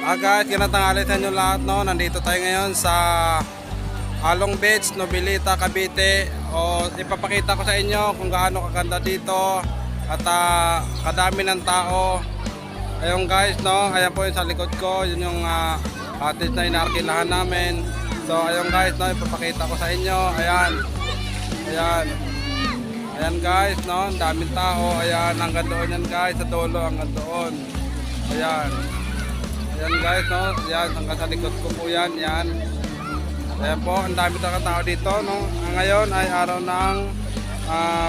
Guys, kinatangali sa inyo lahat, no? Nandito tayo ngayon sa Along Beach, Nobilita, Cavite. O ipapakita ko sa inyo kung gaano kaganda dito at kadami ng tao. Ayun guys, no? Ayan po yung sa likod ko, yun yung cottage na inarkilahan namin. So ayun guys, no? Ipapakita ko sa inyo. Ayan. Ayan. Ayan guys, no? Ang daming tao. Ayan, hanggang doon yan guys, sa dulo hanggang doon. Ayan. Ayan guys, no? Ayan, hanggang sa likod ko po yan. Ayan. Ayan po, ang dami talaga tao dito, no? Ngayon ay araw ng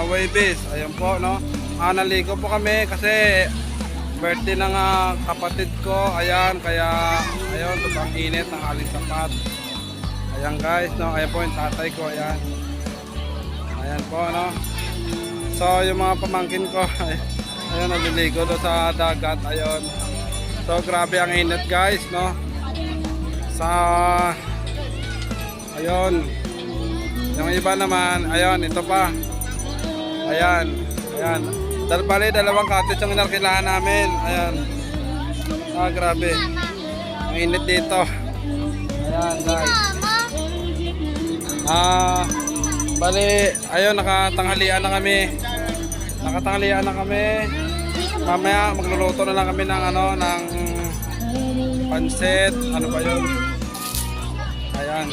Huwebes. Ayan po, no? Naligo po kami kasi birthday ng kapatid ko. Ayan, kaya ayun, sobrang init ng aling sapat. Ayan guys, no? Ayan po yung tatay ko. Ayan. Ayan po, no? So, yung mga pamangkin ko, ayun, naliligo doon sa dagat. Ayun. So grabe ang init guys, no? Sa ayun. Yung iba naman, ayun, ito pa. Ayan, ayan. Bali, dalawang cottage yung inarkilahan namin. Ayan. Grabe. Ang init dito. Ayan guys. Bali, ayun, nakatanghalian na kami. Nakatanghalian na kami. Mamaya magluluto na lang kami ng ng pansit, ano ba yun? Ayan.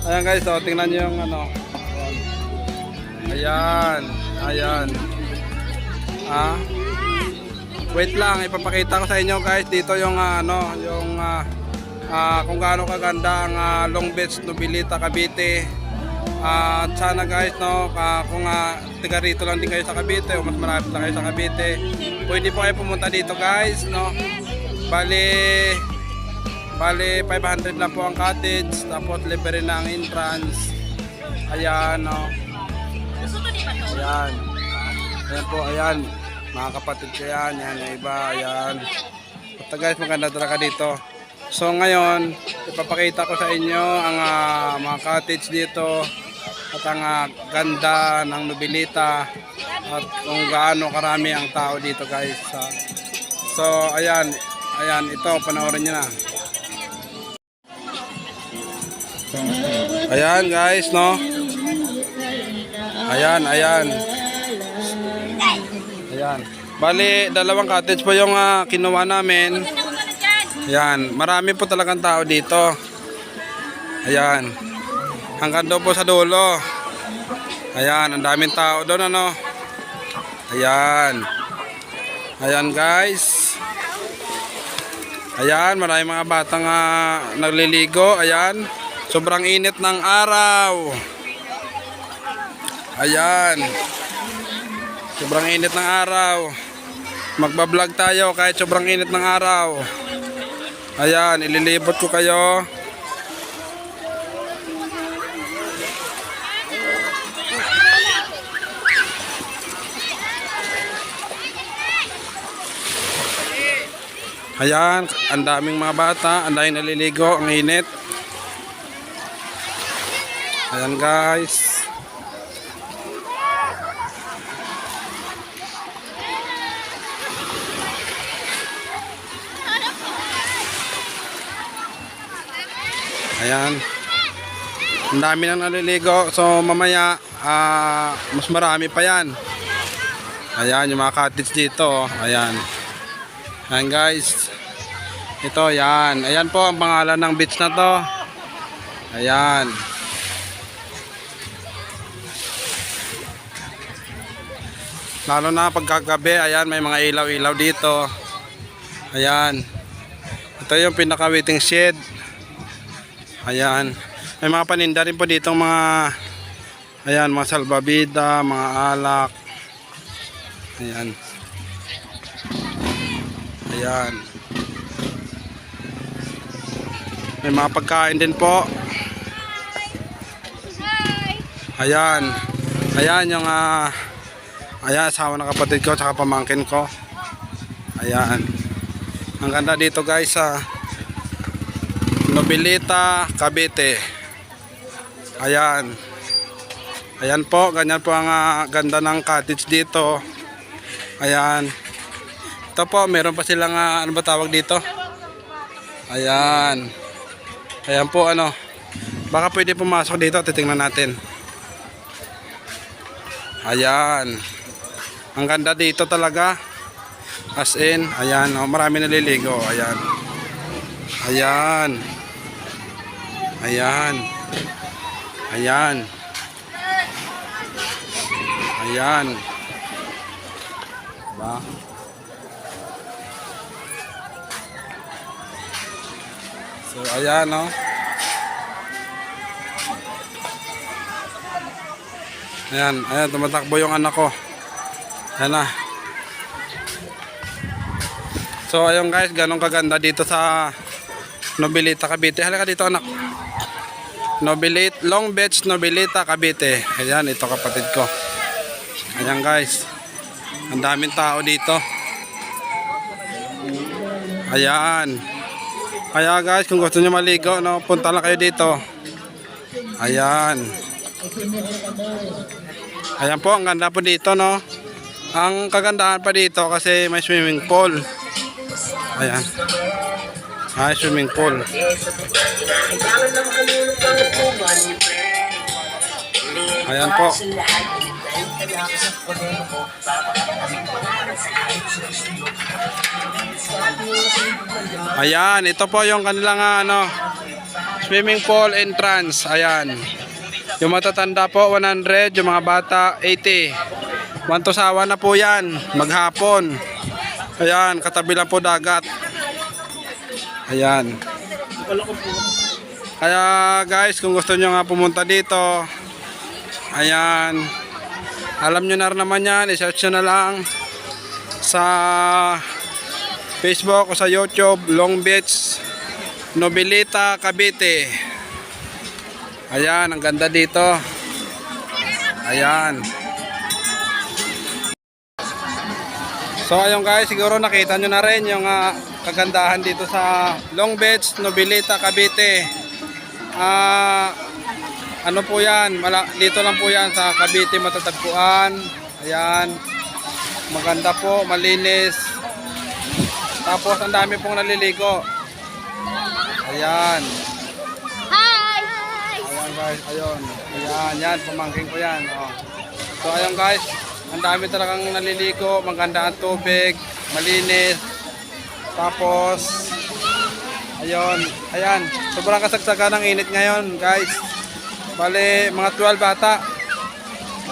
Ayan guys, so tingnan niyo yung Ayan. Ayan. Wait lang, ipapakita ko sa inyo guys dito yung kung gaano kaganda ang Long Beach, Nobilita, Cavite. At sana guys, no, kung tiga rito lang din kayo sa Cavite o mas marami lang kayo sa Cavite, pwede po kayo pumunta dito guys, no. Bali 500 lang po ang cottage, tapos libre na ang entrance. Ayan, no. Ayan. Ayan po, ayan. Mga kapatid ko yan, yan yung iba, ayan. At guys, maganda talaga dito. So ngayon, ipapakita ko sa inyo ang mga cottage dito at ang ganda ng Nobilita at kung gaano karami ang tao dito guys. So ayan, ayan, ito panoorin nyo na. Ayan guys, no? Ayan, ayan. Ayan. Bali, dalawang cottage po yung kinuha namin. Ayan, marami po talagang tao dito. Ayan. Hanggang doon po sa dulo. Ayan, ang daming tao doon, ano. Ayan. Ayan guys. Ayan, maraming mga batang nagliligo. Ayan. Sobrang init ng araw. Ayan. Sobrang init ng araw. Magbablog tayo kahit sobrang init ng araw. Ayan, ililibot ko kayo. Ayan, ang daming mga bata, ang daming naliligo, ang init. Ayan guys. Ayan. Ang dami nang naliligo. So mamaya mas marami pa yan. Ayan yung mga cottage dito. Ayan. Ayan guys. Ito yan. Ayan po ang pangalan ng beach na to. Ayan. Lalo na pagkagabi. Ayan, may mga ilaw-ilaw dito. Ayan. Ito yung pinaka-waiting shed. Ayan. May mga paninda rin po dito mga ayan, mga salbabida, mga alak. Ayan. Ayan. May mga pagkain din po. Ayan. Ayan yung ayan, asawa ng kapatid ko at pamangkin ko. Ayan. Ang ganda dito guys sa Nobilita, Cavite. Ayan. Ayan po, ganyan po ang ganda ng cottage dito. Ayan. Ito po, meron pa silang ano ba tawag dito? Ayan. Ayan po ano. Baka pwede pumasok dito. Titingnan natin. Ayan. Ang ganda dito talaga. As in. Ayan. Oh, marami naliligo. Ayan. Ayan. Ayan. Ayan. Ayan. Diba? So, ayan, no? Ayan, ayan, tumatakbo yung anak ko. Ayan na. So, ayun guys, ganun kaganda dito sa Nobilita, Cavite. Halika dito, anak. Long Beach, Nobilita, Cavite. Ayan, ito kapatid ko. Ayan guys. Ang daming tao dito. Ayan. Kaya guys, kung gusto niyo maligo, no, punta lang kayo dito. Ayan. Ayan po, ang ganda po dito, no. Ang kagandahan pa dito kasi may swimming pool. Ayan. Ay, swimming pool. Ayan po. Ayan, ito po yung kanilang ano, swimming pool entrance. Ayan. Yung matatanda po 100, yung mga bata 80. Wantosawa na po yan, maghapon. Ayan, katabi lang po dagat. Ayan. Kaya guys, kung gusto nyo nga pumunta dito, ayan, alam nyo na rin naman yan, i-search nyo na lang sa Facebook o sa YouTube, Long Beach, Nobilita, Cavite. Ayan, ang ganda dito. Ayan. So ayun guys, siguro nakita nyo na rin yung kagandahan dito sa Long Beach, Nobilita, Cavite. Ano po yan, dito lang po yan sa Cavite matatagpuan. Ayan, maganda po, malinis. Tapos ang dami pong naliligo. Ayan. Hi! Ayan guys, ayun. Ayan, yan, pamangking ko yan. Oh. So ayun guys, ang dami talagang naliligo, maganda ang tubig, malinis. Tapos, ayun, ayan, sobrang kasagsagan ng init ngayon guys. Bale, mga 12 bata.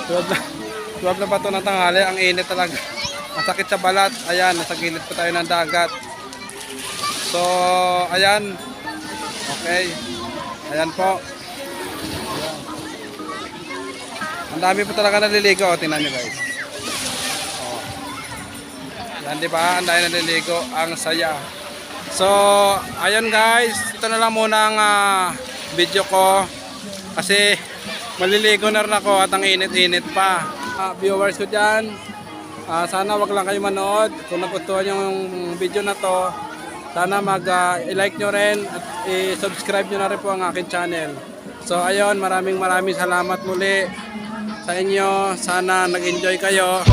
12 na pa ito ng tanghali, ang init talaga. Masakit sa balat, ayan, nasa gilid po tayo ng dagat. So, ayan, okay, ayan po. Ayan. Ang dami po talaga naliligo, tingnan nyo guys. Yan, di ba? Ang dami naliligo, ang saya. So, ayun guys, ito na lang muna ang video ko kasi maliligo na rin ako at ang init-init pa. Viewers ko dyan, sana wag lang kayo manood. Kung nagustuhan yung video na to, sana mag-like nyo rin at i-subscribe nyo na rin po ang aking channel. So ayun, maraming salamat muli sa inyo. Sana nag-enjoy kayo.